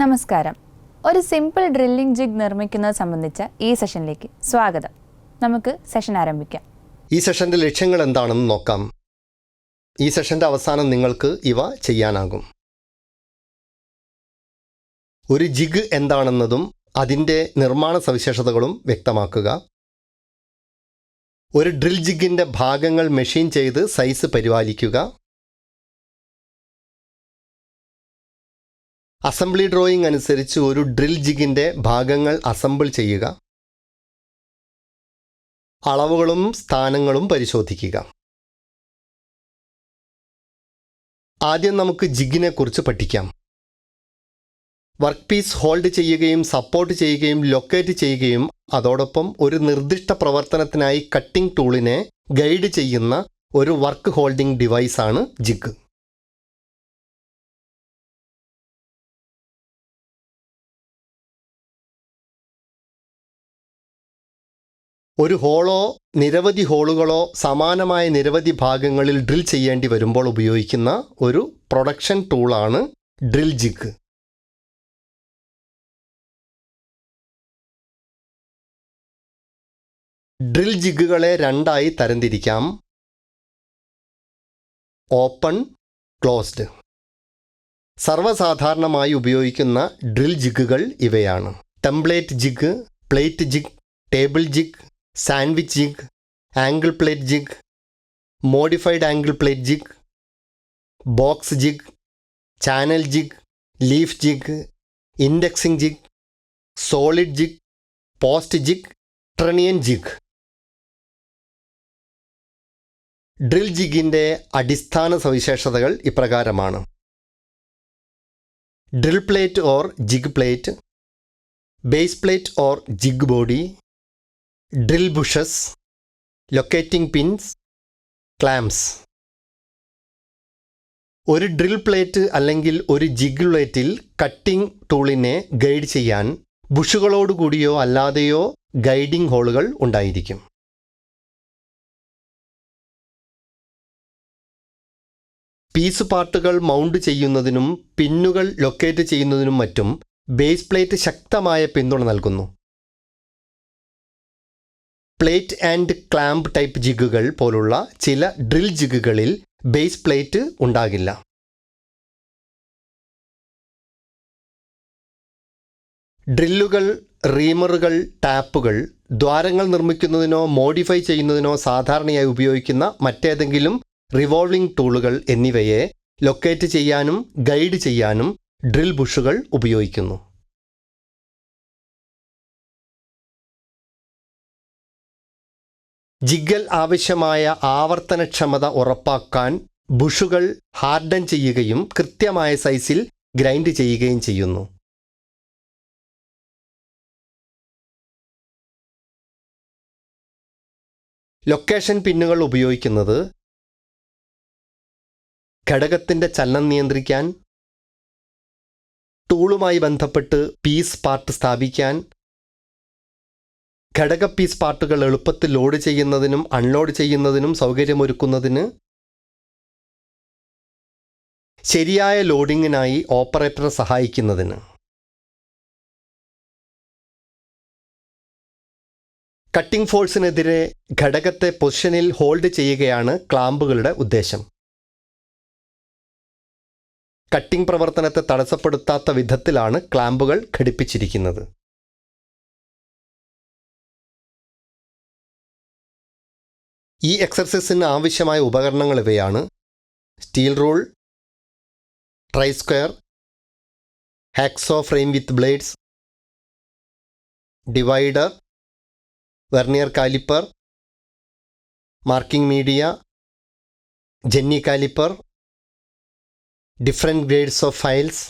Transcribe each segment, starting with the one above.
നമസ്കാരം. ഒരു simple drilling jig നിർമ്മിക്കുന്നത് സംബന്ധിച്ച ഈ സെഷനിലേക്ക് സ്വാഗതം. നമുക്ക് സെഷൻ ആരംഭിക്കാം. ഈ സെഷൻ്റെ ലക്ഷ്യങ്ങൾ എന്താണെന്ന് നോക്കാം. ഈ സെഷൻ്റെ അവസാനം നിങ്ങൾക്ക് ഇവ ചെയ്യാനാകും. ഒരു ജിഗ് എന്താണെന്നതും അതിൻ്റെ നിർമ്മാണ സവിശേഷതകളും വ്യക്തമാക്കുക. ഒരു ഡ്രിൽ ജിഗിൻ്റെ ഭാഗങ്ങൾ മെഷീൻ ചെയ്ത് സൈസ് പരിപാലിക്കുക. അസംബ്ലി ഡ്രോയിങ് അനുസരിച്ച് ഒരു ഡ്രിൽ ജിഗിൻ്റെ ഭാഗങ്ങൾ അസംബിൾ ചെയ്യുക. അളവുകളും സ്ഥാനങ്ങളും പരിശോധിക്കുക. ആദ്യം നമുക്ക് ജിഗിനെ കുറിച്ച് പഠിക്കാം. വർക്ക് പീസ് ഹോൾഡ് ചെയ്യുകയും സപ്പോർട്ട് ചെയ്യുകയും ലൊക്കേറ്റ് ചെയ്യുകയും അതോടൊപ്പം ഒരു നിർദ്ദിഷ്ട പ്രവർത്തനത്തിനായി കട്ടിംഗ് ടൂളിനെ ഗൈഡ് ചെയ്യുന്ന ഒരു വർക്ക് ഹോൾഡിംഗ് ഡിവൈസാണ് ജിഗ്. ഒരു ഹോളോ നിരവധി ഹോളുകളോ സമാനമായ നിരവധി ഭാഗങ്ങളിൽ ഡ്രിൽ ചെയ്യേണ്ടി വരുമ്പോൾ ഉപയോഗിക്കുന്ന ഒരു പ്രൊഡക്ഷൻ ടൂളാണ് ഡ്രിൽ ജിഗ്. ഡ്രിൽ ജിഗുകളെ രണ്ടായി തരംതിരിക്കാം: ഓപ്പൺ, ക്ലോസ്ഡ്. സർവ്വസാധാരണമായി ഉപയോഗിക്കുന്ന ഡ്രിൽ ജിഗുകൾ ഇവയാണ്: template jig, plate jig, table jig, sandwich jig, angle plate jig, modified angle plate jig, box jig, channel jig, leaf jig, indexing jig, solid jig, post jig, trunnion jig. Drill ജിഗിൻ്റെ അടിസ്ഥാന സവിശേഷതകൾ ഇപ്രകാരമാണ്: drill plate or jig plate, base plate or jig body, drill bushes, locating pins, clamps. ഒരു drill plate അല്ലെങ്കിൽ ഒരു jig പ്ലേറ്റിൽ cutting ടൂളിനെ guide ചെയ്യാൻ ബുഷുകളോടുകൂടിയോ അല്ലാതെയോ ഗൈഡിംഗ് ഹോളുകൾ ഉണ്ടായിരിക്കും. പീസ് പാർട്ടുകൾ മൗണ്ട് ചെയ്യുന്നതിനും പിന്നുകൾ ലൊക്കേറ്റ് ചെയ്യുന്നതിനും മറ്റും ബേസ് പ്ലേറ്റ് ശക്തമായ പിന്തുണ നൽകുന്നു. പ്ലേറ്റ് ആൻഡ് ക്ലാമ്പ് ടൈപ്പ് ജിഗുകൾ പോലുള്ള ചില ഡ്രിൽ ജിഗുകളിൽ ബേസ് പ്ലേറ്റ് ഉണ്ടാകില്ല. ഡ്രില്ലുകൾ, റീമറുകൾ, ടാപ്പുകൾ ദ്വാരങ്ങൾ നിർമ്മിക്കുന്നതിനോ മോഡിഫൈ ചെയ്യുന്നതിനോ സാധാരണയായി ഉപയോഗിക്കുന്ന മറ്റേതെങ്കിലും റിവോൾവിംഗ് ടൂളുകൾ എന്നിവയെ ലൊക്കേറ്റ് ചെയ്യാനും ഗൈഡ് ചെയ്യാനും ഡ്രിൽ ബുഷുകൾ ഉപയോഗിക്കുന്നു. ജിഗൽ ആവശ്യമായ ആവർത്തനക്ഷമത ഉറപ്പാക്കാൻ ബുഷുകൾ ഹാർഡൻ ചെയ്യുകയും കൃത്യമായ സൈസിൽ ഗ്രൈൻഡ് ചെയ്യുകയും ചെയ്യുന്നു. ലൊക്കേഷൻ പിന്നുകൾ ഉപയോഗിക്കുന്നത് ഘടകത്തിൻ്റെ ചലനം നിയന്ത്രിക്കാൻ, ടൂളുമായി ബന്ധപ്പെട്ട് പീസ് പാർട്ട് സ്ഥാപിക്കാൻ, ഘടക പീസ് പാർട്ടുകൾ എളുപ്പത്തിൽ ലോഡ് ചെയ്യുന്നതിനും അൺലോഡ് ചെയ്യുന്നതിനും സൗകര്യമൊരുക്കുന്നതിന്, ശരിയായ ലോഡിങ്ങിനായി ഓപ്പറേറ്ററെ സഹായിക്കുന്നതിന്. കട്ടിംഗ് ഫോഴ്സിനെതിരെ ഘടകത്തെ പൊസിഷനിൽ ഹോൾഡ് ചെയ്യുകയാണ് ക്ലാമ്പുകളുടെ ഉദ്ദേശം. കട്ടിംഗ് പ്രവർത്തനത്തെ തടസ്സപ്പെടുത്താത്ത വിധത്തിലാണ് ക്ലാമ്പുകൾ ഘടിപ്പിച്ചിരിക്കുന്നത്. ഈ എക്സർസൈസിന് ആവശ്യമായ ഉപകരണങ്ങൾ ഇവയാണ്: steel rule, try square, hacksaw frame with blades, divider, vernier caliper, marking media, jenny caliper, different grades of files,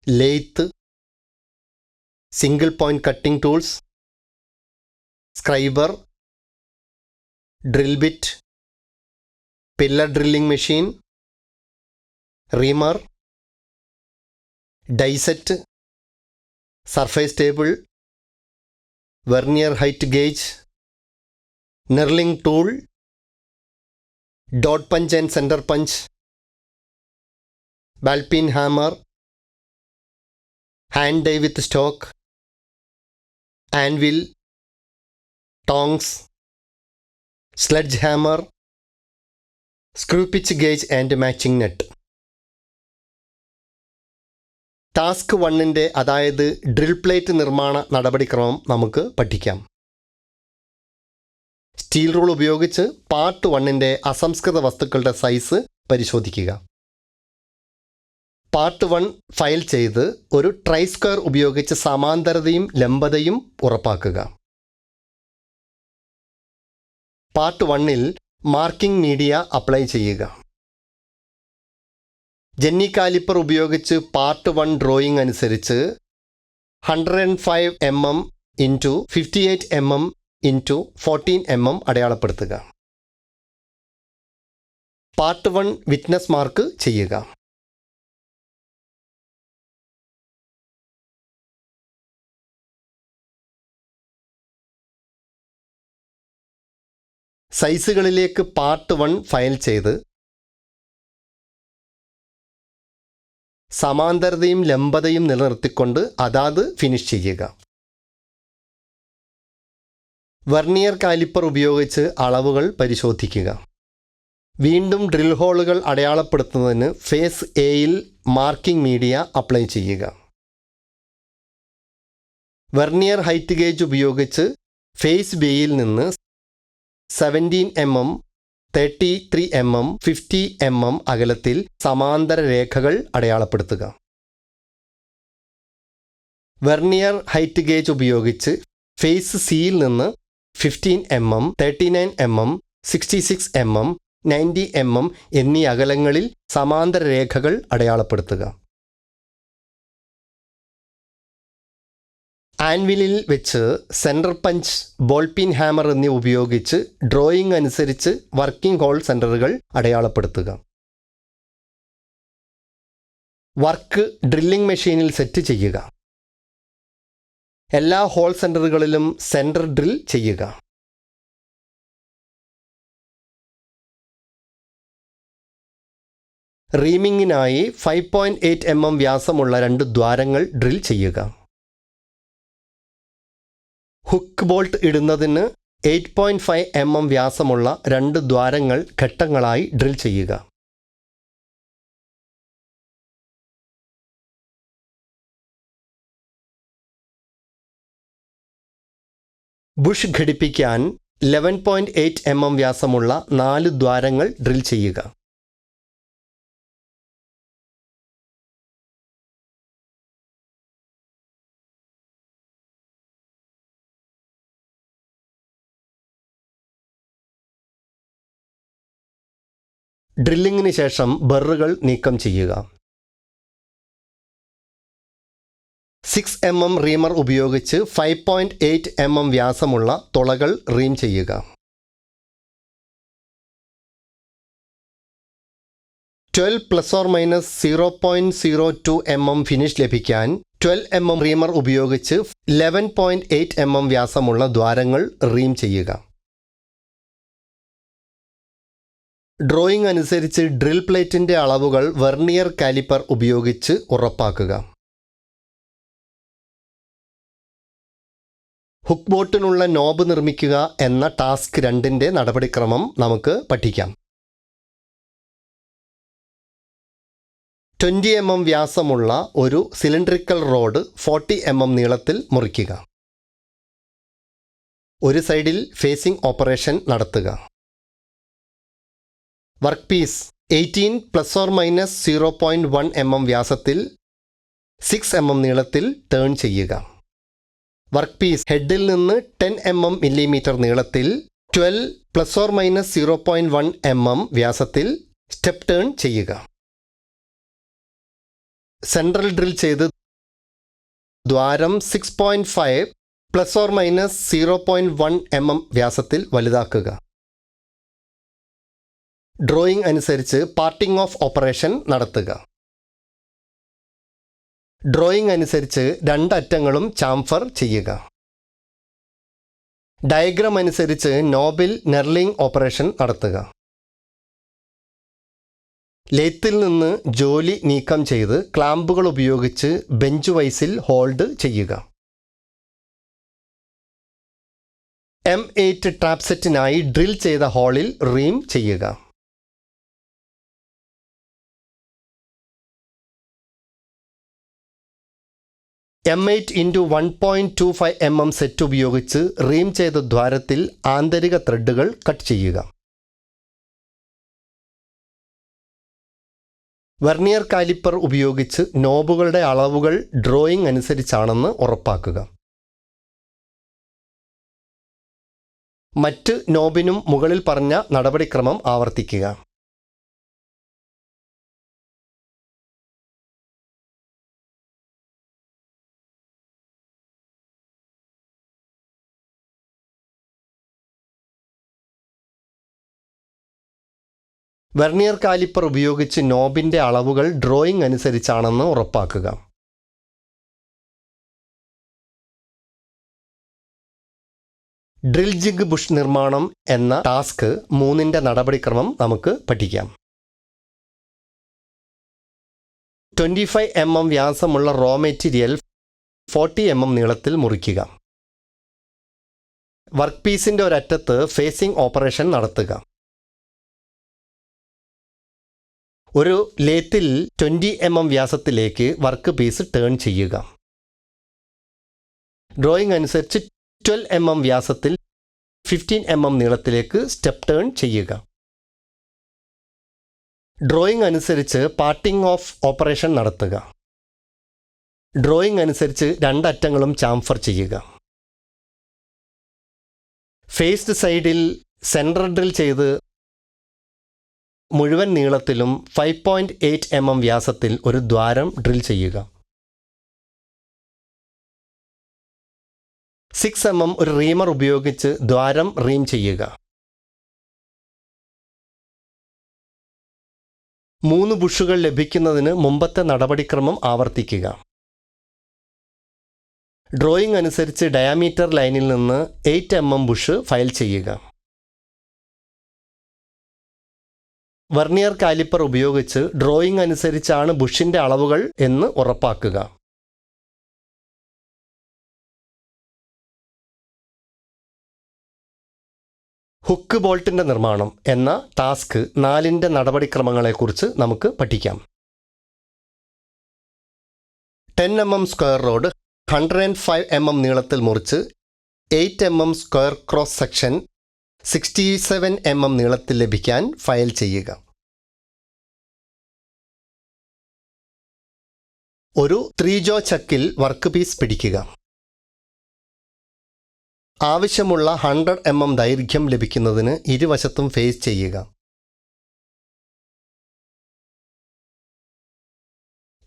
lathe, single point cutting tools, scriber, drill bit, pillar drilling machine, reamer, die set, surface table, vernier height gauge, knurling tool, dot punch and centre punch, ball peen hammer, hand die with stock, anvil, tongs, sledgehammer, screw pitch gauge and matching nut. Task 1ൻ്റെ അതായത് drill plate നിർമ്മാണ നടപടിക്രമം നമുക്ക് പഠിക്കാം. Steel rule ഉപയോഗിച്ച് part 1ൻ്റെ അസംസ്കൃത വസ്തുക്കളുടെ സൈസ് പരിശോധിക്കുക. പാർട്ട് 1 ഫയൽ ചെയ്ത് ഒരു ട്രൈ സ്ക്വയർ ഉപയോഗിച്ച് സമാന്തരതയും ലംബതയും ഉറപ്പാക്കുക. പാർട്ട് 1ൽ മാർക്കിംഗ് മീഡിയ അപ്ലൈ ചെയ്യുക. ജെന്നി കാലിപ്പർ ഉപയോഗിച്ച് പാർട്ട് 1 ഡ്രോയിങ് അനുസരിച്ച് 105 mm into 58 mm into 14 mm അടയാളപ്പെടുത്തുക. പാർട്ട് 1 വിറ്റ്നസ് മാർക്ക് ചെയ്യുക. സൈസുകളിലേക്ക് പാർട്ട് 1 ഫയൽ ചെയ്ത് സമാന്തരതയും ലംബതയും നിലനിർത്തിക്കൊണ്ട് അതാത് ഫിനിഷ് ചെയ്യുക. വെർനിയർ കാലിപ്പർ ഉപയോഗിച്ച് അളവുകൾ പരിശോധിക്കുക. വീണ്ടും ഡ്രിൽ ഹോളുകൾ അടയാളപ്പെടുത്തുന്നതിന് ഫേസ് എയിൽ മാർക്കിംഗ് മീഡിയ അപ്ലൈ ചെയ്യുക. വെർനിയർ ഹൈറ്റ് ഗേജ് ഉപയോഗിച്ച് ഫേസ് ബിയിൽ നിന്ന് 17 mm, 33 mm, 50 mm അകലത്തിൽ സമാന്തര രേഖകൾ അടയാളപ്പെടുത്തുക. വെർനിയർ ഹൈറ്റ് ഗേജ് ഉപയോഗിച്ച് ഫേസ് സിയിൽ നിന്ന് 15 mm, 39 mm, 66 mm, 90 mm എന്നീ അകലങ്ങളിൽ സമാന്തര രേഖകൾ അടയാളപ്പെടുത്തുക. ആൻവിലിൽ വെച്ച് സെൻറ്റർ പഞ്ച്, ബോൾ പിൻ ഹാമർ എന്നിവ ഉപയോഗിച്ച് ഡ്രോയിങ് അനുസരിച്ച് വർക്കിംഗ് ഹോൾ സെൻറ്ററുകൾ അടയാളപ്പെടുത്തുക. വർക്ക് ഡ്രില്ലിംഗ് മെഷീനിൽ സെറ്റ് ചെയ്യുക. എല്ലാ ഹോൾ സെൻറ്ററുകളിലും സെൻറ്റർ ഡ്രിൽ ചെയ്യുക. റീമിങ്ങിനായി 5.8 mm വ്യാസമുള്ള 2 ദ്വാരങ്ങൾ ഡ്രിൽ ചെയ്യുക. ഹുക്ക് ബോൾട്ട് ഇടുന്നതിന് 8.5 mm വ്യാസമുള്ള 2 ദ്വാരങ്ങൾ ഘട്ടങ്ങളായി ഡ്രിൽ ചെയ്യുക. ബുഷ് ഘടിപ്പിക്കാൻ 11.8 mm വ്യാസമുള്ള 4 ദ്വാരങ്ങൾ ഡ്രിൽ ചെയ്യുക. ഡ്രില്ലിങ്ങിന് ശേഷം ബറുകൾ നീക്കം ചെയ്യുക. 6 mm റീമർ ഉപയോഗിച്ച് 5.8 mm വ്യാസമുള്ള തുളകൾ റീം ചെയ്യുക. 12 ± 0.02 mm ഫിനിഷ് ലഭിക്കാൻ 12 mm റീമർ ഉപയോഗിച്ച് 11.8 mm വ്യാസമുള്ള ദ്വാരങ്ങൾ റീം ചെയ്യുക. ഡ്രോയിങ് അനുസരിച്ച് ഡ്രിൽ പ്ലേറ്റിൻ്റെ അളവുകൾ വെർനിയർ കാലിപ്പർ ഉപയോഗിച്ച് ഉറപ്പാക്കുക. ഹുക്ക് ബോട്ടിനുള്ള നോബ് നിർമ്മിക്കുക എന്ന ടാസ്ക് 2ൻ്റെ നടപടിക്രമം നമുക്ക് പഠിക്കാം. 20 mm വ്യാസമുള്ള ഒരു സിലിണ്ടറിക്കൽ റോഡ് 40 mm നീളത്തിൽ മുറിക്കുക. ഒരു സൈഡിൽ ഫേസിംഗ് ഓപ്പറേഷൻ നടത്തുക. വർക്ക് പീസ് 18 ± 0.1 mm വ്യാസത്തിൽ 6 mm നീളത്തിൽ ടേൺ ചെയ്യുക. വർക്ക് പീസ് ഹെഡിൽ നിന്ന് 10 mm നീളത്തിൽ 12 ± 0.1 mm വ്യാസത്തിൽ സ്റ്റെപ്പ് ടേൺ ചെയ്യുക. സെൻട്രൽ ഡ്രിൽ ചെയ്ത് ദ്വാരം 6.5 ± 0.1 mm വ്യാസത്തിൽ വലുതാക്കുക. ഡ്രോയിങ് അനുസരിച്ച് പാർട്ടിംഗ് ഓഫ് ഓപ്പറേഷൻ നടത്തുക. ഡ്രോയിങ് അനുസരിച്ച് 2 അറ്റങ്ങളും ചാംഫർ ചെയ്യുക. ഡയഗ്രം അനുസരിച്ച് നോബിൽ നെർലിംഗ് ഓപ്പറേഷൻ നടത്തുക. ലേത്തിൽ നിന്ന് ജോലി നീക്കം ചെയ്ത് ക്ലാമ്പുകൾ ഉപയോഗിച്ച് ബെഞ്ച് വൈസിൽ ഹോൾഡ് ചെയ്യുക. M8 ട്രാപ്പ് സെറ്റിനായി ഡ്രിൽ ചെയ്ത ഹോളിൽ റീം ചെയ്യുക. M8 × 1.25 mm സെറ്റ് ഉപയോഗിച്ച് റീം ചെയ്ത ദ്വാരത്തിൽ ആന്തരിക ത്രെഡുകൾ കട്ട് ചെയ്യുക. വെർനിയർ കാലിപ്പർ ഉപയോഗിച്ച് നോബുകളുടെ അളവുകൾ ഡ്രോയിംഗ് അനുസരിച്ചാണെന്ന് ഉറപ്പാക്കുക. മറ്റ് നോബിനും മുകളിൽ പറഞ്ഞ നടപടിക്രമം ആവർത്തിക്കുക. വെർനിയർ കാലിപ്പർ ഉപയോഗിച്ച് നോബിൻ്റെ അളവുകൾ ഡ്രോയിംഗ് അനുസരിച്ചാണെന്ന് ഉറപ്പാക്കുക. ഡ്രിൽ ജിഗ് ബുഷ് നിർമ്മാണം എന്ന ടാസ്ക് 3ന്റെ നടപടിക്രമം നമുക്ക് പഠിക്കാം. 25 mm വ്യാസമുള്ള റോ മെറ്റീരിയൽ 40 mm നീളത്തിൽ മുറിക്കുക. വർക്ക് പീസിൻ്റെ ഒരറ്റത്ത് ഫേസിംഗ് ഓപ്പറേഷൻ നടത്തുക. ഒരു ലേത്തിൽ 20 mm വ്യാസത്തിലേക്ക് വർക്ക് പീസ് ടേൺ ചെയ്യുക. ഡ്രോയിംഗ് അനുസരിച്ച് 12 mm വ്യാസത്തിൽ 15 mm നീളത്തിലേക്ക് സ്റ്റെപ്പ് ടേൺ ചെയ്യുക. ഡ്രോയിംഗ് അനുസരിച്ച് പാർട്ടിംഗ് ഓഫ് ഓപ്പറേഷൻ നടത്തുക. ഡ്രോയിംഗ് അനുസരിച്ച് രണ്ടറ്റങ്ങളും ചാംഫർ ചെയ്യുക. ഫേസ്ഡ് സൈഡിൽ സെൻട്രൽ ഡ്രിൽ ചെയ്ത് മുഴുവൻ നീളത്തിലും 5.8 mm വ്യാസത്തിൽ ഒരു ദ്വാരം ഡ്രിൽ ചെയ്യുക. 6 mm ഒരു റീമർ ഉപയോഗിച്ച് ദ്വാരം റീം ചെയ്യുക. 3 ബുഷുകൾ ലഭിക്കുന്നതിന് മുമ്പത്തെ നടപടിക്രമം ആവർത്തിക്കുക. ഡ്രോയിംഗ് അനുസരിച്ച് ഡയാമീറ്റർ ലൈനിൽ നിന്ന് 8 mm ബുഷ് ഫയൽ ചെയ്യുക. വെർനിയർ കാലിപ്പർ ഉപയോഗിച്ച് ഡ്രോയിംഗ് അനുസരിച്ചാണ് ബുഷിൻ്റെ അളവുകൾ എന്ന് ഉറപ്പാക്കുക. ഹുക്ക് ബോൾട്ടിൻ്റെ നിർമ്മാണം എന്ന ടാസ്ക് 4ന്റെ നടപടിക്രമങ്ങളെക്കുറിച്ച് നമുക്ക് പഠിക്കാം. 10 mm സ്ക്വയർ റോഡ് 105 mm നീളത്തിൽ മുറിച്ച് 8 mm square cross section 67 mm നീളത്തിൽ ലഭിക്കാൻ ഫയൽ ചെയ്യുക. ഒരു 3 ജോ ചക്കിൽ വർക്ക് പീസ് പിടിക്കുക. ആവശ്യമുള്ള 100 mm ദൈർഘ്യം ലഭിക്കുന്നതിന് ഇരുവശത്തും ഫേസ് ചെയ്യുക.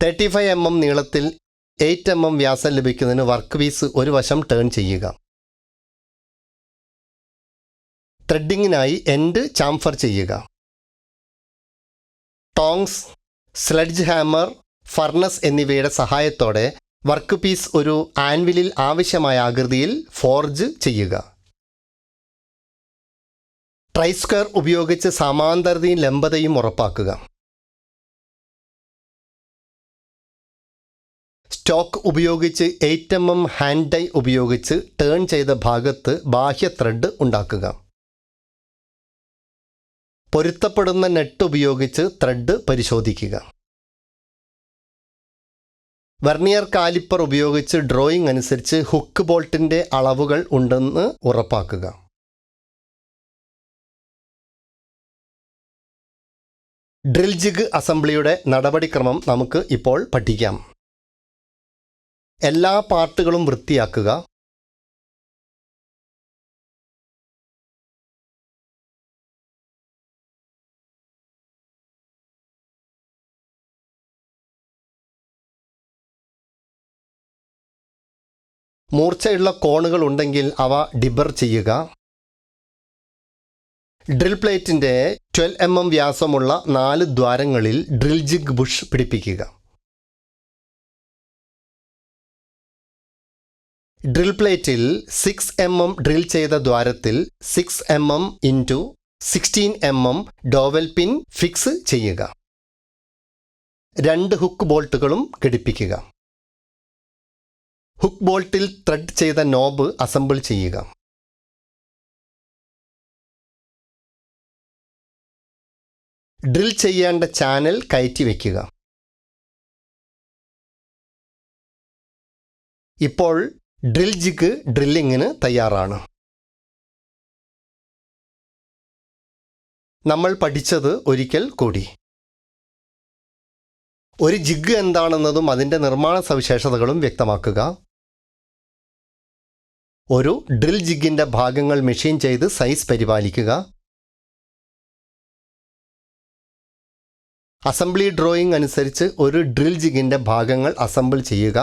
35 mm നീളത്തിൽ 8 mm വ്യാസം ലഭിക്കുന്നതിന് വർക്ക് പീസ് ഒരു വശം ടേൺ ചെയ്യുക. ത്രെഡിങ്ങിനായി എൻഡ് ചാംഫർ ചെയ്യുക. ടോങ്സ്, സ്ലെഡ്ജ് ഹാമർ, ഫർണസ് എന്നിവയുടെ സഹായത്തോടെ വർക്ക് പീസ് ഒരു ആൻവിലിൽ ആവശ്യമായ ആകൃതിയിൽ ഫോർജ് ചെയ്യുക. ട്രൈസ്ക്വയർ ഉപയോഗിച്ച് സമാന്തരതയും ലംബതയും ഉറപ്പാക്കുക. സ്റ്റോക്ക് ഉപയോഗിച്ച് 8 mm ഹാൻഡ് ഡൈ ഉപയോഗിച്ച് ടേൺ ചെയ്ത ഭാഗത്ത് ബാഹ്യ ത്രെഡ് ഉണ്ടാക്കുക. പൊരുത്തപ്പെടുന്ന നെറ്റ് ഉപയോഗിച്ച് ത്രെഡ് പരിശോധിക്കുക. വെർനിയർ കാലിപ്പർ ഉപയോഗിച്ച് ഡ്രോയിംഗ് അനുസരിച്ച് ഹുക്ക് ബോൾട്ടിൻ്റെ അളവുകൾ ഉണ്ടെന്ന് ഉറപ്പാക്കുക. ഡ്രിൽ ജിഗ് അസംബ്ലിയുടെ നടപടിക്രമം നമുക്ക് ഇപ്പോൾ പഠിക്കാം. എല്ലാ പാർട്ടുകളും വൃത്തിയാക്കുക. മൂർച്ചയുള്ള കോണുകൾ ഉണ്ടെങ്കിൽ അവ ഡിബർ ചെയ്യുക. ഡ്രിൽ പ്ലേറ്റിൻ്റെ 12 mm വ്യാസമുള്ള 4 ദ്വാരങ്ങളിൽ ഡ്രിൽ ജിഗ് ബുഷ് പിടിപ്പിക്കുക. ഡ്രിൽ പ്ലേറ്റിൽ 6 mm ഡ്രിൽ ചെയ്ത ദ്വാരത്തിൽ 6 mm × 16 mm ഡോവൽ പിൻ ഫിക്സ് ചെയ്യുക. 2 ഹുക്ക് ബോൾട്ടുകളും ഘടിപ്പിക്കുക. ഹുക്ക് ബോൾട്ടിൽ ത്രെഡ് ചെയ്ത നോബ് അസംബിൾ ചെയ്യുക. ഡ്രിൽ ചെയ്യേണ്ട ചാനൽ കയറ്റി വയ്ക്കുക. ഇപ്പോൾ ഡ്രിൽ ജിഗ് ഡ്രില്ലിങ്ങിന് തയ്യാറാണ്. നമ്മൾ പഠിച്ചത് ഒരിക്കൽ കൂടി. ഒരു ജിഗ് എന്താണെന്നതും അതിൻ്റെ നിർമ്മാണ സവിശേഷതകളും വ്യക്തമാക്കുക. ഒരു ഡ്രിൽ ജിഗിൻ്റെ ഭാഗങ്ങൾ മെഷീൻ ചെയ്ത് സൈസ് പരിപാലിക്കുക. അസംബ്ലി ഡ്രോയിങ് അനുസരിച്ച് ഒരു ഡ്രിൽ ജിഗിൻ്റെ ഭാഗങ്ങൾ അസംബിൾ ചെയ്യുക.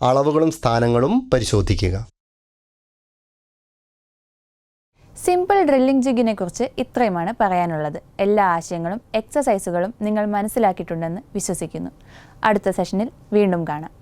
അളവുകളും സ്ഥാനങ്ങളും പരിശോധിക്കുക. സിമ്പിൾ ഡ്രില്ലിംഗ് ജിഗിനെ കുറിച്ച് ഇത്രയുമാണ് പറയാനുള്ളത്. എല്ലാ ആശയങ്ങളും എക്സസൈസുകളും നിങ്ങൾ മനസ്സിലാക്കിയിട്ടുണ്ടെന്ന് വിശ്വസിക്കുന്നു. അടുത്ത സെഷനിൽ വീണ്ടും കാണാം.